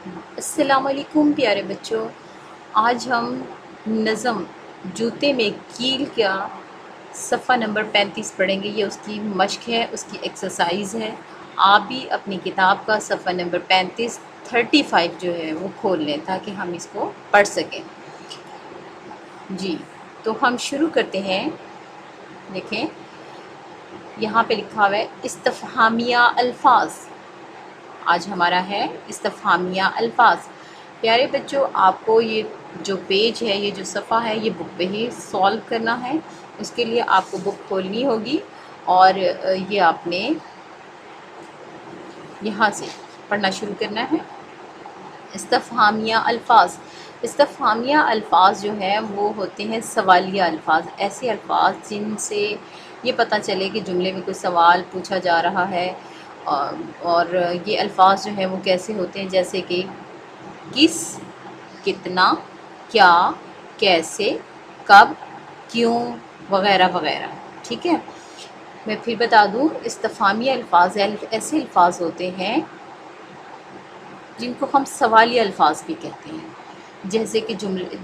السلام علیکم پیارے بچوں، آج ہم نظم جوتے میں کیل کا صفحہ نمبر 35 پڑھیں گے۔ یہ اس کی مشق ہے، اس کی ایکسرسائز ہے۔ آپ بھی اپنی کتاب کا صفحہ نمبر 35 جو ہے وہ کھول لیں تاکہ ہم اس کو پڑھ سکیں۔ جی تو ہم شروع کرتے ہیں۔ دیکھیں یہاں پہ لکھا ہوا ہے استفہامیہ الفاظ۔ آج ہمارا ہے استفہامیہ الفاظ۔ پیارے بچوں، آپ کو یہ جو پیج ہے، یہ جو صفحہ ہے، یہ بک پہ ہی سولو کرنا ہے۔ اس کے لیے آپ کو بک کھولنی ہوگی اور یہ آپ نے یہاں سے پڑھنا شروع کرنا ہے۔ استفہامیہ الفاظ۔ استفہامیہ الفاظ جو ہے وہ ہوتے ہیں سوالیہ الفاظ، ایسے الفاظ جن سے یہ پتہ چلے کہ جملے میں کوئی سوال پوچھا جا رہا ہے، اور یہ الفاظ جو ہیں وہ کیسے ہوتے ہیں، جیسے کہ کس، کتنا، کیا، کیسے، کب، کیوں، وغیرہ وغیرہ۔ ٹھیک ہے، میں پھر بتا دوں، استفہامیہ الفاظ ایسے الفاظ ہوتے ہیں جن کو ہم سوالیہ الفاظ بھی کہتے ہیں، جیسے کہ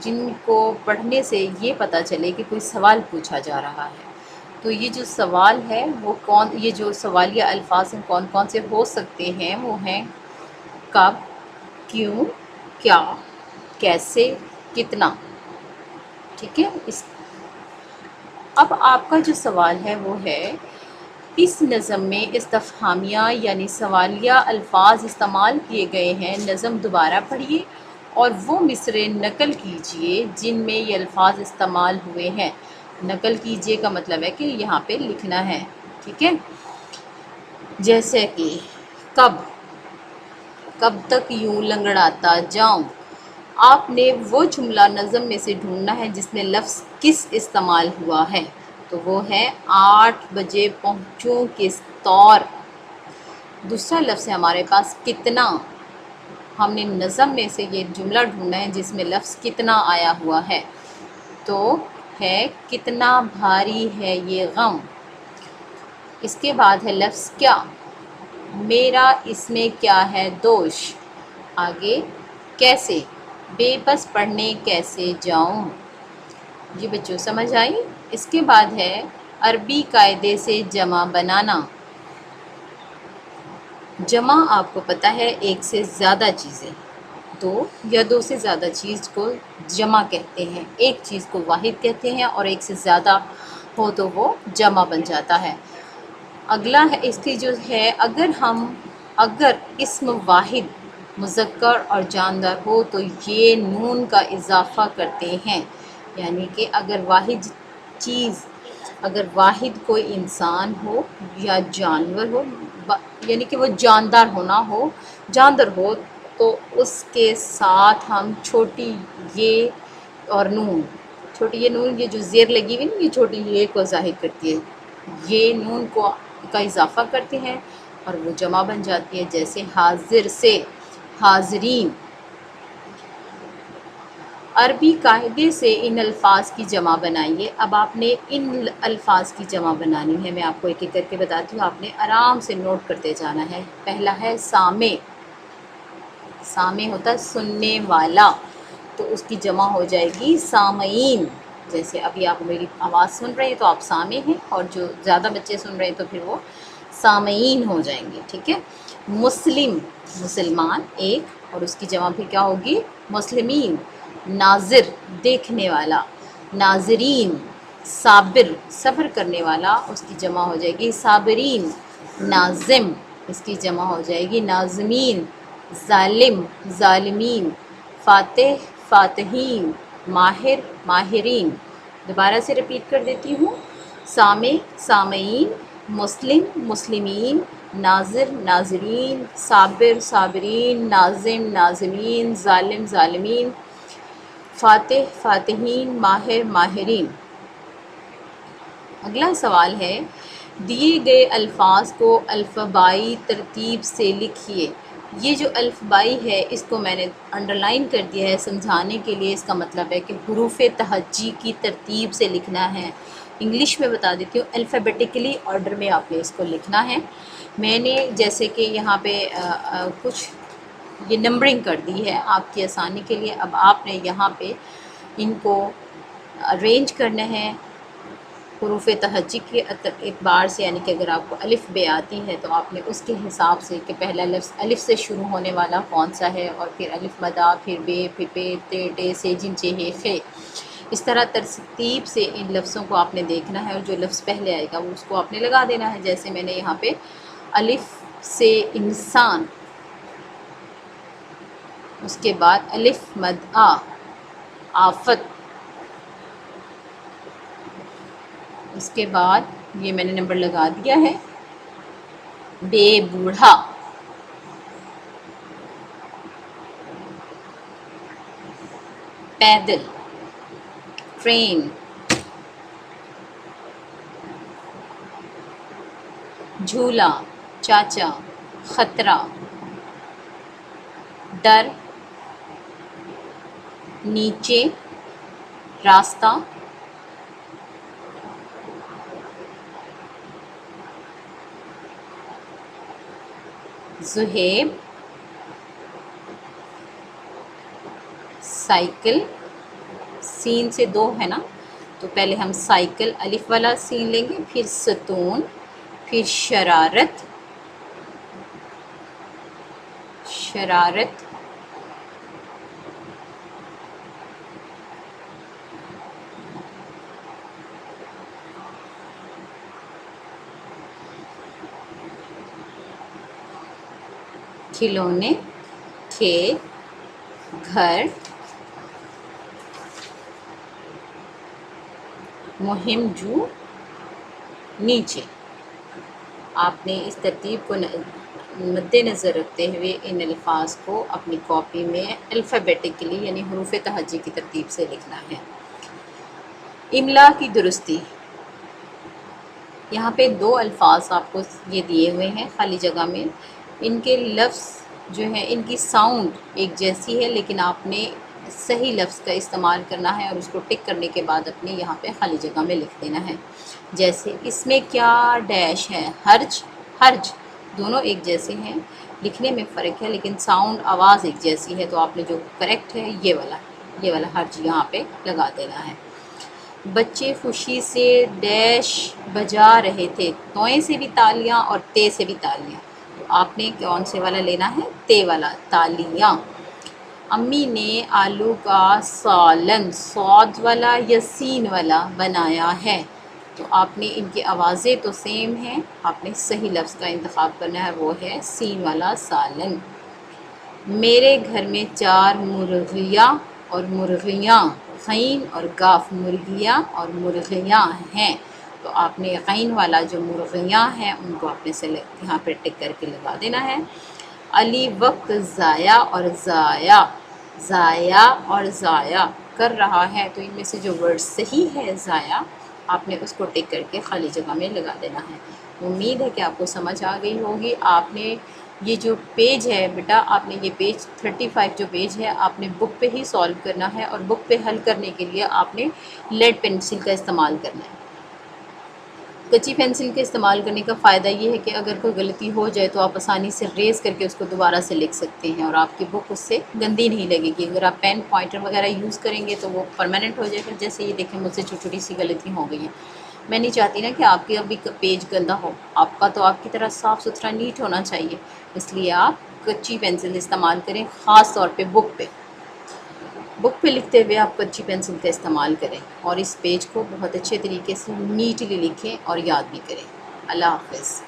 جن کو پڑھنے سے یہ پتہ چلے کہ کوئی سوال پوچھا جا رہا ہے۔ تو یہ جو سوال ہے وہ یہ جو سوالیہ الفاظ ہیں کون کون سے ہو سکتے ہیں، وہ ہیں کب، کیوں، کیا، کیسے، کتنا۔ ٹھیک ہے، اب آپ کا جو سوال ہے وہ ہے، اس نظم میں استفہامیہ یعنی سوالیہ الفاظ استعمال کیے گئے ہیں، نظم دوبارہ پڑھیے اور وہ مصرعے نقل کیجئے جن میں یہ الفاظ استعمال ہوئے ہیں۔ نقل کیجئے کا مطلب ہے کہ یہاں پہ لکھنا ہے۔ ٹھیک ہے، جیسے کہ کب تک یوں لنگڑاتا جاؤں۔ آپ نے وہ جملہ نظم میں سے ڈھونڈنا ہے جس میں لفظ کس استعمال ہوا ہے، تو وہ ہے 8 بجے پہنچوں کس طور۔ دوسرا لفظ ہے ہمارے پاس کتنا۔ ہم نے نظم میں سے یہ جملہ ڈھونڈنا ہے جس میں لفظ کتنا آیا ہوا ہے، تو ہے کتنا بھاری ہے یہ غم۔ اس کے بعد ہے لفظ کیا، میرا اس میں کیا ہے دوش۔ آگے کیسے، بے بس پڑھنے کیسے جاؤں۔ جی بچوں سمجھ آئی۔ اس کے بعد ہے عربی قاعدے سے جمع بنانا۔ جمع آپ کو پتہ ہے ایک سے زیادہ چیزیں، دو یا دو سے زیادہ چیز کو جمع کہتے ہیں، ایک چیز کو واحد کہتے ہیں اور ایک سے زیادہ ہو تو وہ جمع بن جاتا ہے۔ اگلا ہے اس کی جو ہے، اگر اسم واحد مذکر اور جاندار ہو تو یہ نون کا اضافہ کرتے ہیں، یعنی کہ اگر واحد کوئی انسان ہو یا جانور ہو، یعنی کہ وہ جاندار ہو تو اس کے ساتھ ہم چھوٹی یہ اور نون، چھوٹی یہ نون، یہ جو زیر لگی ہوئی نا، یہ چھوٹی یہ کو ظاہر کرتی ہے، یہ نون کا اضافہ کرتے ہیں اور وہ جمع بن جاتی ہے، جیسے حاضر سے حاضرین۔ عربی قاعدے سے ان الفاظ کی جمع بنائیے۔ اب آپ نے ان الفاظ کی جمع بنانی ہے، میں آپ کو ایک ایک کر کے بتاتی ہوں، آپ نے آرام سے نوٹ کرتے جانا ہے۔ پہلا ہے سامع۔ سامع ہوتا ہے سننے والا، تو اس کی جمع ہو جائے گی سامعین۔ جیسے ابھی آپ میری آواز سن رہے ہیں تو آپ سامع ہیں، اور جو زیادہ بچے سن رہے ہیں تو پھر وہ سامعین ہو جائیں گے۔ ٹھیک ہے، مسلم مسلمان ایک، اور اس کی جمع پھر کیا ہوگی مسلمین۔ ناظر دیکھنے والا، ناظرین۔ صابر صبر کرنے والا، اس کی جمع ہو جائے گی صابرین۔ ناظم، اس کی جمع ہو جائے گی ناظمین۔ ظالم ظالمین۔ فاتح فاتحین۔ ماہر ماہرین۔ دوبارہ سے رپیٹ کر دیتی ہوں، سامع سامعین، مسلم مسلمین، ناظر ناظرین، صابر صابرین، ناظم ناظمین، ظالم ظالمین، فاتح فاتحین، ماہر ماہرین۔ اگلا سوال ہے، دیے گئے الفاظ کو الفبائی ترتیب سے لکھیے۔ یہ جو الفبائی ہے اس کو میں نے انڈرلائن کر دیا ہے سمجھانے کے لیے۔ اس کا مطلب ہے کہ حروف تہجی کی ترتیب سے لکھنا ہے۔ انگلش میں بتا دیتی ہوں، الفابیٹیکلی آرڈر میں آپ نے اس کو لکھنا ہے۔ میں نے جیسے کہ یہاں پہ کچھ یہ نمبرنگ کر دی ہے آپ کی آسانی کے لیے۔ اب آپ نے یہاں پہ ان کو ارینج کرنا ہے حروف تہجی کے اعتبار سے، یعنی کہ اگر آپ کو الف بے آتی ہے تو آپ نے اس کے حساب سے کہ پہلا لفظ الف سے شروع ہونے والا کون سا ہے، اور پھر الف مدا، پھر بے، پھر پے، تے، ٹے، سے، جن، چے، ہے، خے، اس طرح ترتیب سے ان لفظوں کو آپ نے دیکھنا ہے، اور جو لفظ پہلے آئے گا وہ اس کو آپ نے لگا دینا ہے۔ جیسے میں نے یہاں پہ الف سے انسان، اس کے بعد الف مد آ، آفت، اس کے بعد یہ میں نے نمبر لگا دیا ہے، بے بوڑھا، پیدل، ٹرین، جھولا، چاچا، خطرہ، ڈر، نیچے، راستہ، زہیب، سائیکل، سین سے دو ہے نا، تو پہلے ہم سائیکل الف والا سین لیں گے، پھر ستون، پھر شرارت، شرارت، کھلونے، کھیت، گھر، مہم جو، نیچے۔ آپ نے اس ترتیب کو مد نظر رکھتے ہوئے ان الفاظ کو اپنی کاپی میں الفابیٹکلی یعنی حروف تہجی کی ترتیب سے لکھنا ہے۔ املا کی درستی، یہاں پہ دو الفاظ آپ کو یہ دیے ہوئے ہیں خالی جگہ میں، ان کے لفظ جو ہیں ان کی ساؤنڈ ایک جیسی ہے، لیکن آپ نے صحیح لفظ کا استعمال کرنا ہے اور اس کو ٹک کرنے کے بعد اپنے یہاں پہ خالی جگہ میں لکھ دینا ہے۔ جیسے اس میں کیا ڈیش ہے، حرج، حرج، دونوں ایک جیسے ہیں، لکھنے میں فرق ہے لیکن ساؤنڈ آواز ایک جیسی ہے، تو آپ نے جو کریکٹ ہے یہ والا حرج یہاں پہ لگا دینا ہے۔ بچے خوشی سے ڈیش بجا رہے تھے، توئیں سے بھی تالیاں اور تے سے بھی تالیاں، تو آپ نے کون سے والا لینا ہے، تے والا، تالیاں۔ امی نے آلو کا سالن صاد والا یا سین والا بنایا ہے، تو آپ نے ان کی آوازیں تو سیم ہیں، آپ نے صحیح لفظ کا انتخاب کرنا ہے، وہ ہے سین والا سالن۔ میرے گھر میں 4 مرغیاں اور مرغیاں، غین اور گاف، مرغیاں اور مرغیاں ہیں، تو آپ نے غین والا جو مرغیاں ہیں ان کو آپ نے یہاں پہ ٹک کر کے لگا دینا ہے۔ علی وقت ضائع اور ضائع کر رہا ہے، تو ان میں سے جو ورڈ صحیح ہے ضائع، آپ نے اس کو ٹک کر کے خالی جگہ میں لگا دینا ہے۔ امید ہے کہ آپ کو سمجھ آ گئی ہوگی۔ آپ نے یہ جو پیج ہے بیٹا، آپ نے یہ پیج 35 جو پیج ہے آپ نے بک پہ ہی سالو کرنا ہے، اور بک پہ حل کرنے کے لیے آپ نے لیڈ پینسل کا استعمال کرنا ہے۔ کچی پینسل کے استعمال کرنے کا فائدہ یہ ہے کہ اگر کوئی غلطی ہو جائے تو آپ آسانی سے ریز کر کے اس کو دوبارہ سے لکھ سکتے ہیں، اور آپ کی بک اس سے گندی نہیں لگے گی۔ اگر آپ پین پوائنٹر وغیرہ یوز کریں گے تو وہ پرماننٹ ہو جائے گا۔ جیسے یہ دیکھیں مجھ سے چھوٹی چھوٹی سی غلطی ہو گئی ہیں، میں نہیں چاہتی نا کہ آپ کی ابھی پیج گندا ہو، آپ کا تو آپ کی طرح صاف ستھرا نیٹ ہونا چاہیے، اس لیے آپ کچی پینسل استعمال کریں، خاص طور پہ بک پہ لکھتے ہوئے آپ کچی پینسل کا استعمال کریں، اور اس پیج کو بہت اچھے طریقے سے نیٹلی لکھیں اور یاد بھی کریں۔ اللہ حافظ۔